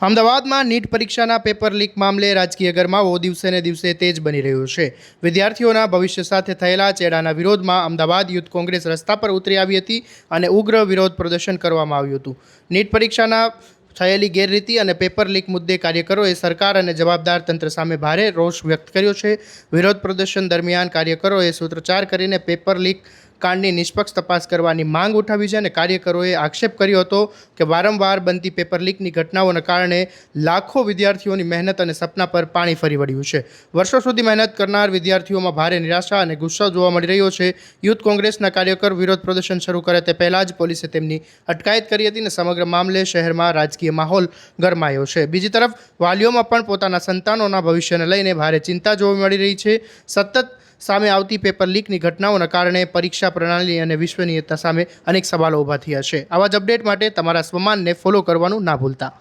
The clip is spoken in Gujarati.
અમદાવાદમાં નીટ પરીક્ષાના પેપર લીક મામલે રાજકીય ગરમાવો દિવસે ને દિવસે તેજ બની રહ્યો છે। વિદ્યાર્થીઓના ભવિષ્ય સાથે થયેલા ચેડાના વિરોધમાં અમદાવાદ યુથ કોંગ્રેસ રસ્તા પર ઉતરી આવી હતી અને ઉગ્ર વિરોધ પ્રદર્શન કરવામાં આવ્યું હતું। નીટ પરીક્ષાના થયેલી ગેરરીતિ અને પેપર લીક મુદ્દે કાર્યકરોએ સરકાર અને જવાબદાર તંત્ર સામે ભારે રોષ વ્યક્ત કર્યો છે। વિરોધ પ્રદર્શન દરમિયાન કાર્યકરોએ સૂત્રોચ્ચાર કરીને પેપર લીક કાંડની નિષ્પક્ષ તપાસ કરવાની માંગ ઉઠાવી છે અને કાર્યકરોએ આક્ષેપ કર્યો હતો કે વારંવાર બનતી પેપર લીકની ઘટનાઓના કારણે લાખો વિદ્યાર્થીઓની મહેનત અને સપના પર પાણી ફરી વળ્યું છે। વર્ષો સુધી મહેનત કરનાર વિદ્યાર્થીઓમાં ભારે નિરાશા અને ગુસ્સો જોવા મળી રહ્યો છે। યુથ કોંગ્રેસના કાર્યકર વિરોધ પ્રદર્શન શરૂ કરે તે પહેલાં જ પોલીસે તેમની અટકાયત કરી હતી અને સમગ્ર મામલે શહેરમાં રાજકીય માહોલ ગરમાયો છે। બીજી તરફ વાલીઓમાં પણ પોતાના સંતાનોના ભવિષ્યને લઈને ભારે ચિંતા જોવા મળી રહી છે। સતત સામે આવતી પેપર લીકની ઘટનાઓના કારણે પરીક્ષા પ્રણાલી અને વિશ્વનીયતા સામે અનેક સવાલો ઊભા થયા છે। આવા જ અપડેટ માટે તમારા સ્વમાનને ફોલો કરવાનું ના ભૂલતા।